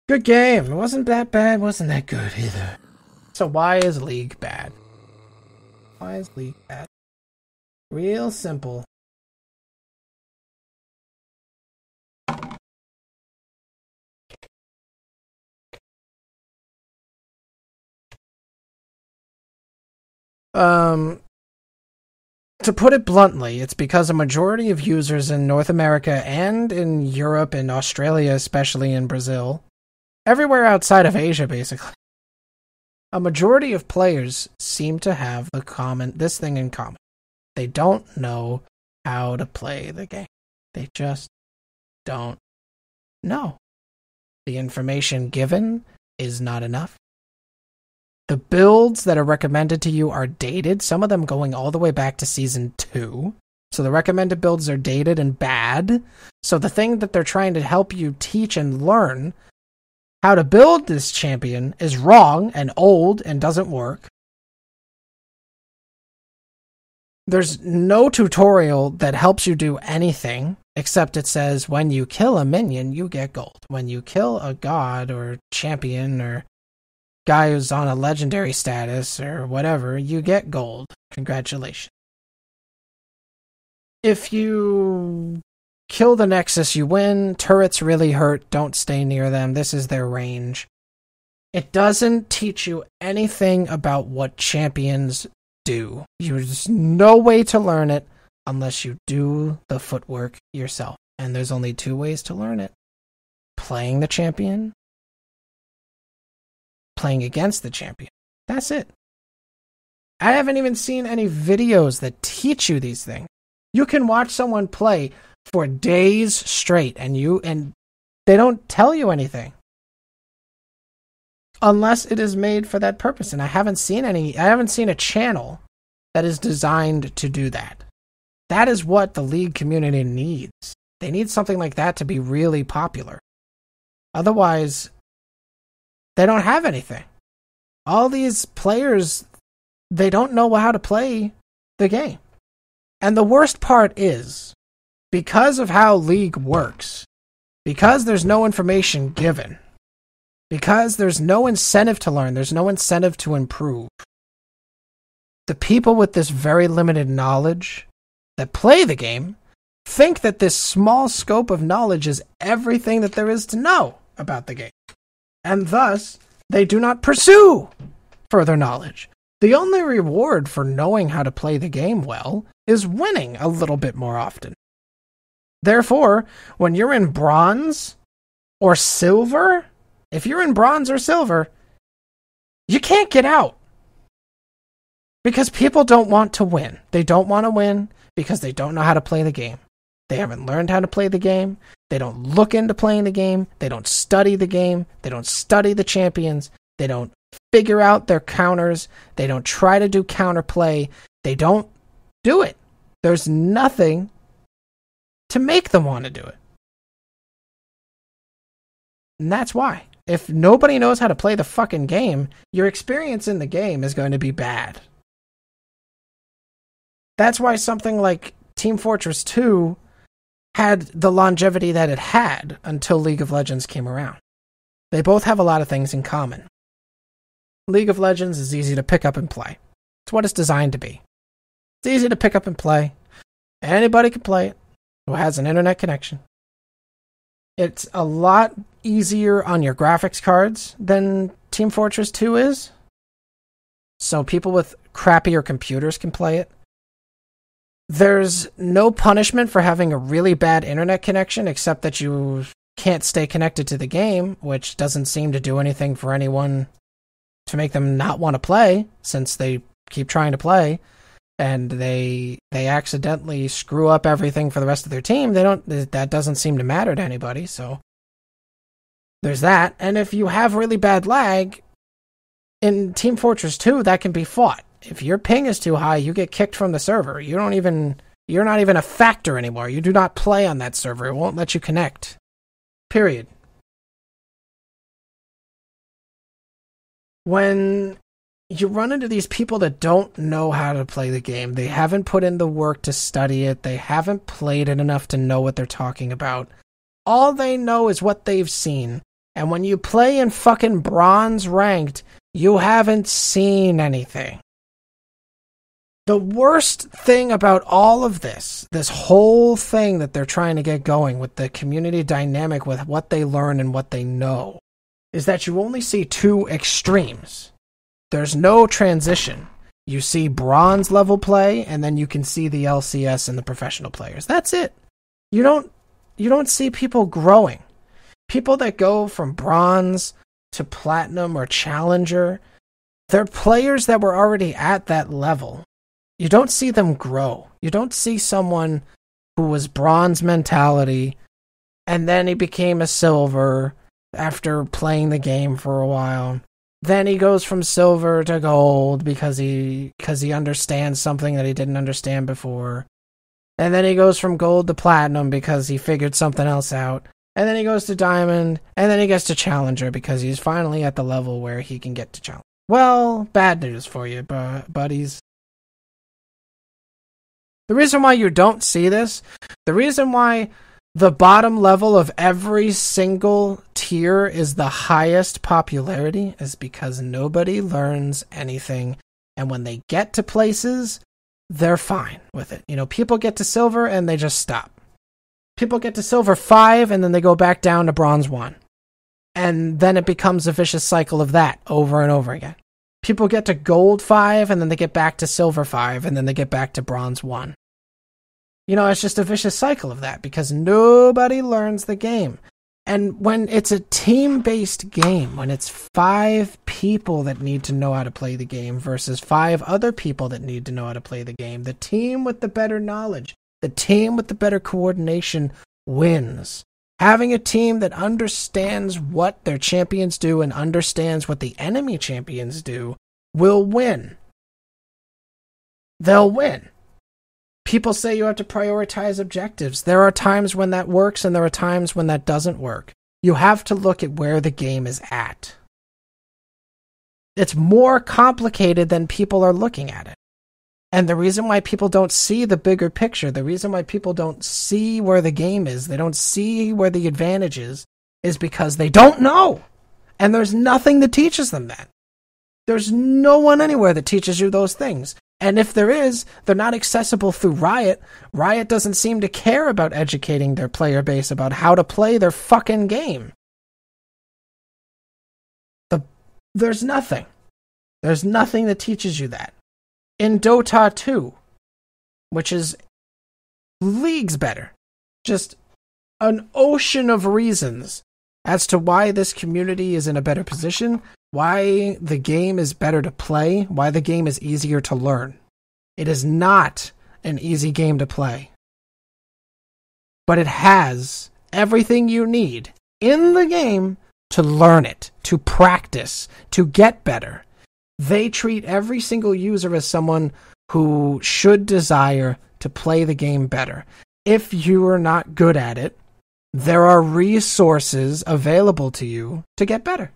Good game. It wasn't that bad. Wasn't that good either. So why is League bad? Why is League bad? Real simple. To put it bluntly, it's because a majority of users in North America and in Europe and Australia, especially in Brazil, everywhere outside of Asia, basically, a majority of players seem to have this thing in common. They don't know how to play the game. They just don't know. The information given is not enough. The builds that are recommended to you are dated, some of them going all the way back to Season 2. So the recommended builds are dated and bad. So the thing that they're trying to help you teach and learn how to build this champion is wrong and old and doesn't work. There's no tutorial that helps you do anything, except it says when you kill a minion, you get gold. When you kill a god or champion or guy who's on a legendary status or whatever, you get gold. Congratulations. If you kill the Nexus, you win. Turrets really hurt. Don't stay near them. This is their range. It doesn't teach you anything about what champions do. There's no way to learn it unless you do the footwork yourself. And there's only two ways to learn it. Playing the champion, playing against the champion. That's it. I haven't even seen any videos that teach you these things. You can watch someone play for days straight and they don't tell you anything. Unless it is made for that purpose. And I haven't seen a channel that is designed to do that. That is what the League community needs. They need something like that to be really popular. Otherwise, they don't have anything. All these players, they don't know how to play the game. And the worst part is, because of how League works, because there's no information given, because there's no incentive to learn, there's no incentive to improve, the people with this very limited knowledge that play the game think that this small scope of knowledge is everything that there is to know about the game. And thus, they do not pursue further knowledge. The only reward for knowing how to play the game well is winning a little bit more often. Therefore, when you're in bronze or silver, if you're in bronze or silver, you can't get out. Because people don't want to win. They don't want to win because they don't know how to play the game. They haven't learned how to play the game. They don't look into playing the game. They don't study the game. They don't study the champions. They don't figure out their counters. They don't try to do counterplay. They don't do it. There's nothing to make them want to do it. And that's why. If nobody knows how to play the fucking game, your experience in the game is going to be bad. That's why something like Team Fortress 2 had the longevity that it had until League of Legends came around. They both have a lot of things in common. League of Legends is easy to pick up and play. It's what it's designed to be. It's easy to pick up and play. Anybody can play it who has an internet connection. It's a lot easier on your graphics cards than Team Fortress 2 is. So people with crappier computers can play it. There's no punishment for having a really bad internet connection except that you can't stay connected to the game, which doesn't seem to do anything for anyone to make them not want to play, since they keep trying to play and they accidentally screw up everything for the rest of their team. That doesn't seem to matter to anybody, so there's that. And if you have really bad lag in Team Fortress 2, that can be fought. If your ping is too high, you get kicked from the server. You're not even a factor anymore. You do not play on that server. It won't let you connect. Period. When you run into these people that don't know how to play the game, they haven't put in the work to study it, they haven't played it enough to know what they're talking about. All they know is what they've seen. And when you play in fucking bronze ranked, you haven't seen anything. The worst thing about all of this whole thing that they're trying to get going with the community dynamic, with what they learn and what they know, is that you only see two extremes. There's no transition. You see bronze level play, and then you can see the LCS and the professional players. That's it. You don't see people growing. People that go from bronze to platinum or challenger, they're players that were already at that level. You don't see them grow. You don't see someone who was bronze mentality, and then he became a silver after playing the game for a while. Then he goes from silver to gold because he understands something that he didn't understand before. And then he goes from gold to platinum because he figured something else out. And then he goes to diamond, and then he gets to challenger because he's finally at the level where he can get to challenge. Well, bad news for you, buddies. The reason why you don't see this, the reason why the bottom level of every single tier is the highest popularity is because nobody learns anything. And when they get to places, they're fine with it. You know, people get to silver and they just stop. People get to silver 5 and then they go back down to bronze 1. And then it becomes a vicious cycle of that over and over again. People get to gold 5 and then they get back to silver 5 and then they get back to bronze 1. You know, it's just a vicious cycle of that because nobody learns the game. And when it's a team-based game, when it's 5 people that need to know how to play the game versus 5 other people that need to know how to play the game, the team with the better knowledge, the team with the better coordination wins. Having a team that understands what their champions do and understands what the enemy champions do will win. They'll win. People say you have to prioritize objectives. There are times when that works and there are times when that doesn't work. You have to look at where the game is at. It's more complicated than people are looking at it. And the reason why people don't see the bigger picture, the reason why people don't see where the game is, they don't see where the advantage is because they don't know. And there's nothing that teaches them that. There's no one anywhere that teaches you those things. And if there is, they're not accessible through Riot. Riot doesn't seem to care about educating their player base about how to play their fucking game. There's nothing. There's nothing that teaches you that. In Dota 2, which is leagues better, just an ocean of reasons as to why this community is in a better position, why the game is better to play, why the game is easier to learn. It is not an easy game to play. But it has everything you need in the game to learn it, to practice, to get better. They treat every single user as someone who should desire to play the game better. If you are not good at it, there are resources available to you to get better.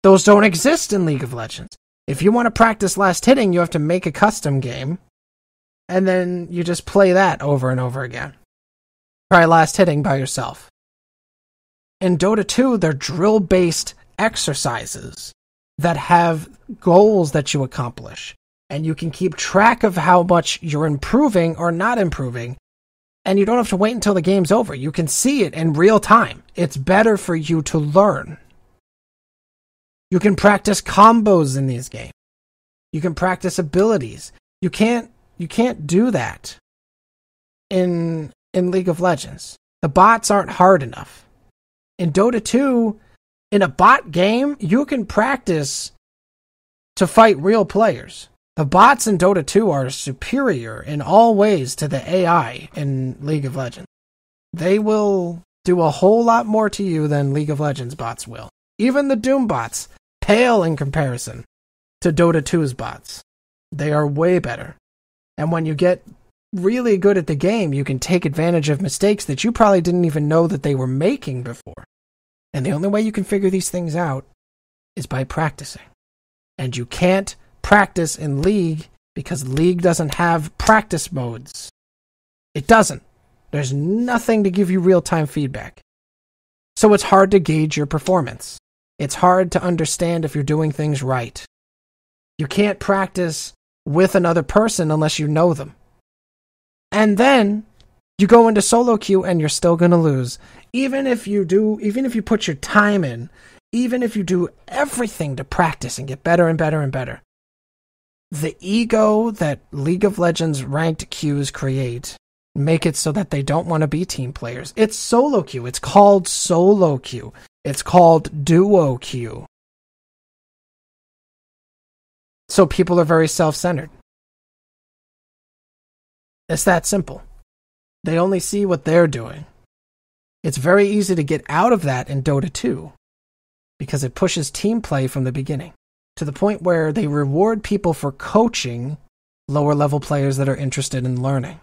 Those don't exist in League of Legends. If you want to practice last hitting, you have to make a custom game, and then you just play that over and over again. Try last hitting by yourself. In Dota 2, they're drill-based exercises that have goals that you accomplish, and you can keep track of how much you're improving or not improving, and you don't have to wait until the game's over. You can see it in real time. It's better for you to learn. You can practice combos in these games. You can practice abilities. You can't do that in League of Legends. The bots aren't hard enough. In Dota 2, in a bot game, you can practice to fight real players. The bots in Dota 2 are superior in all ways to the AI in League of Legends. They will do a whole lot more to you than League of Legends bots will. Even the Doom bots pale in comparison to Dota 2's bots. They are way better. And when you get really good at the game, you can take advantage of mistakes that you probably didn't even know that they were making before. And the only way you can figure these things out is by practicing. And you can't practice in League because League doesn't have practice modes. It doesn't. There's nothing to give you real-time feedback. So it's hard to gauge your performance. It's hard to understand if you're doing things right. You can't practice with another person unless you know them. And then you go into solo queue and you're still going to lose. Even if you put your time in, even if you do everything to practice and get better and better and better, the ego that League of Legends ranked queues create make it so that they don't want to be team players. It's solo queue. It's called solo queue. It's called duo queue. So people are very self-centered. It's that simple. They only see what they're doing. It's very easy to get out of that in Dota 2 because it pushes team play from the beginning to the point where they reward people for coaching lower level players that are interested in learning.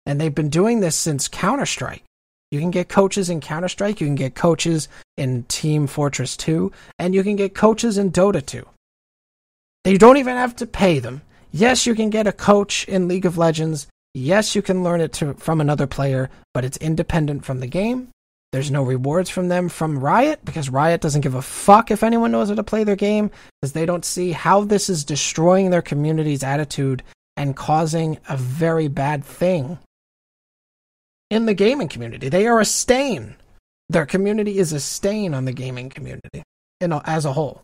And they've been doing this since Counter-Strike. You can get coaches in Counter-Strike, you can get coaches in Team Fortress 2, and you can get coaches in Dota 2. You don't even have to pay them. Yes, you can get a coach in League of Legends. Yes, you can learn it from another player, but it's independent from the game. There's no rewards from them from Riot, because Riot doesn't give a fuck if anyone knows how to play their game, because they don't see how this is destroying their community's attitude and causing a very bad thing in the gaming community. They are a stain. Their community is a stain on the gaming community as a whole.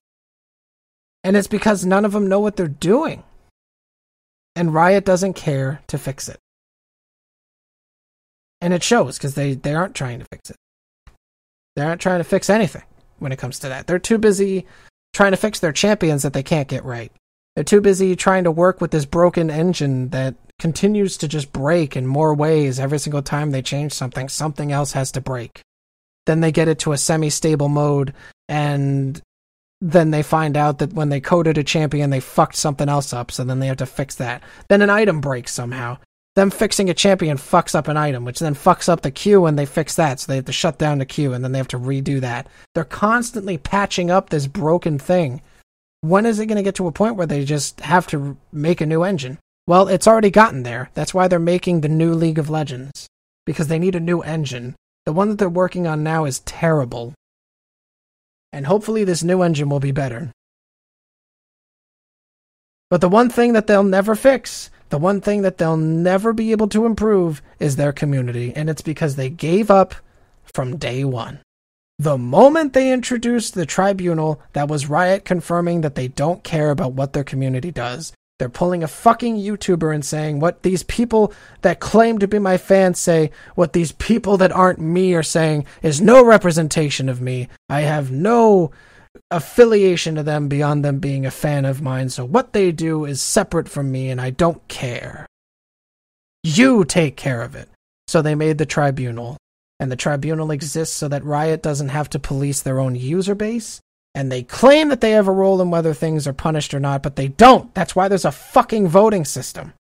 And it's because none of them know what they're doing. And Riot doesn't care to fix it. And it shows, because they aren't trying to fix it. They aren't trying to fix anything when it comes to that. They're too busy trying to fix their champions that they can't get right. They're too busy trying to work with this broken engine that continues to just break in more ways. Every single time they change something, something else has to break. Then they get it to a semi-stable mode, and then they find out that when they coded a champion, they fucked something else up, so then they have to fix that. Then an item breaks somehow. Them fixing a champion fucks up an item, which then fucks up the queue, and they fix that, so they have to shut down the queue, and then they have to redo that. They're constantly patching up this broken thing. When is it going to get to a point where they just have to make a new engine? Well, it's already gotten there. That's why they're making the new League of Legends, because they need a new engine. The one that they're working on now is terrible. And hopefully this new engine will be better. But the one thing that they'll never fix, the one thing that they'll never be able to improve, is their community. And it's because they gave up from day one. The moment they introduced the tribunal, that was Riot confirming that they don't care about what their community does. They're pulling a fucking YouTuber and saying what these people that claim to be my fans say, what these people that aren't me are saying is no representation of me. I have no affiliation to them beyond them being a fan of mine, so what they do is separate from me and I don't care. You take care of it. So they made the tribunal. And the tribunal exists so that Riot doesn't have to police their own user base. And they claim that they have a role in whether things are punished or not, but they don't. That's why there's a fucking voting system.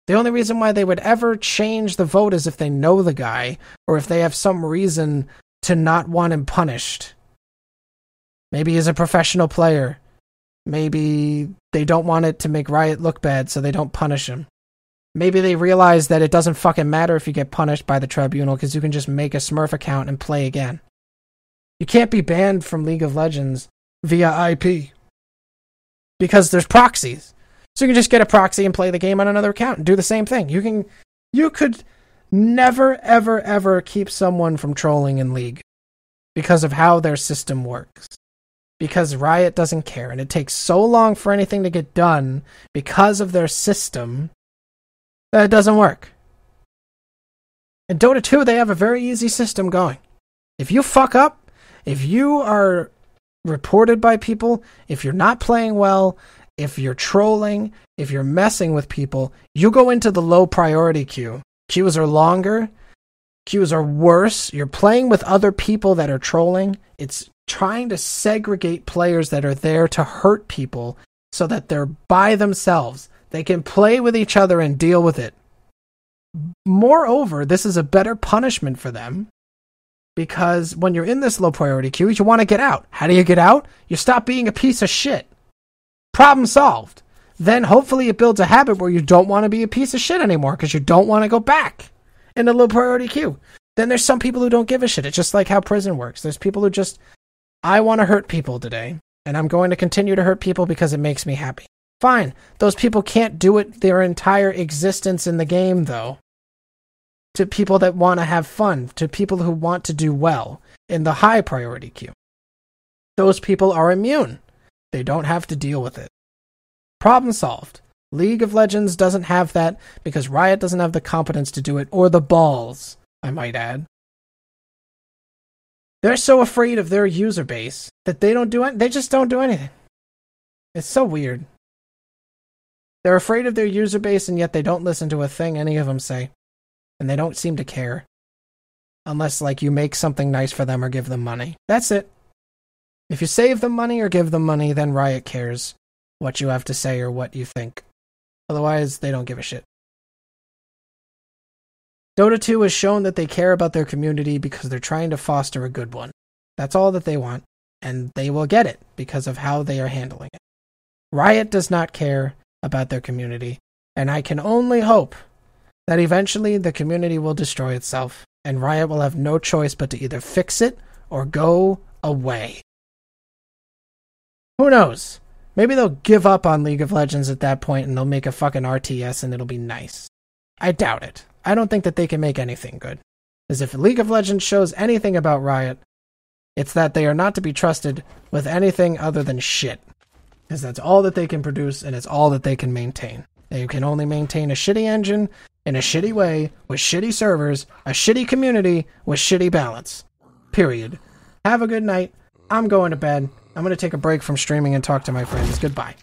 The only reason why they would ever change the vote is if they know the guy, or if they have some reason to not want him punished. Maybe he's a professional player. Maybe they don't want it to make Riot look bad, so they don't punish him. Maybe they realize that it doesn't fucking matter if you get punished by the tribunal, because you can just make a Smurf account and play again. You can't be banned from League of Legends via IP, because there's proxies. So you can just get a proxy and play the game on another account and do the same thing. You could never, ever, ever keep someone from trolling in League because of how their system works. Because Riot doesn't care, and it takes so long for anything to get done because of their system that it doesn't work. In Dota 2, they have a very easy system going. If you fuck up, if you are reported by people, if you're not playing well, if you're trolling, if you're messing with people, you go into the low priority queue. Queues are longer. Queues are worse. You're playing with other people that are trolling. It's trying to segregate players that are there to hurt people so that they're by themselves. They can play with each other and deal with it. Moreover, this is a better punishment for them, because when you're in this low priority queue, you want to get out. How do you get out? You stop being a piece of shit. Problem solved. Then hopefully it builds a habit where you don't want to be a piece of shit anymore, because you don't want to go back in the low priority queue. Then there's some people who don't give a shit. It's just like how prison works. There's people who just, I want to hurt people today, and I'm going to continue to hurt people because it makes me happy. Fine. Those people can't do it their entire existence in the game, though. To people that want to have fun, to people who want to do well in the high priority queue. Those people are immune. They don't have to deal with it. Problem solved. League of Legends doesn't have that because Riot doesn't have the competence to do it, or the balls, I might add. They're so afraid of their user base that they just don't do anything. It's so weird. They're afraid of their user base, and yet they don't listen to a thing any of them say. And they don't seem to care. Unless, like, you make something nice for them or give them money. That's it. If you save them money or give them money, then Riot cares what you have to say or what you think. Otherwise, they don't give a shit. Dota 2 has shown that they care about their community because they're trying to foster a good one. That's all that they want, and they will get it because of how they are handling it. Riot does not care about their community, and I can only hope that eventually the community will destroy itself, and Riot will have no choice but to either fix it or go away. Who knows? Maybe they'll give up on League of Legends at that point and they'll make a fucking RTS and it'll be nice. I doubt it. I don't think that they can make anything good. Because if League of Legends shows anything about Riot, it's that they are not to be trusted with anything other than shit. Because that's all that they can produce and it's all that they can maintain. They can only maintain a shitty engine in a shitty way, with shitty servers, a shitty community, with shitty balance. Period. Have a good night. I'm going to bed. I'm going to take a break from streaming and talk to my friends. Goodbye.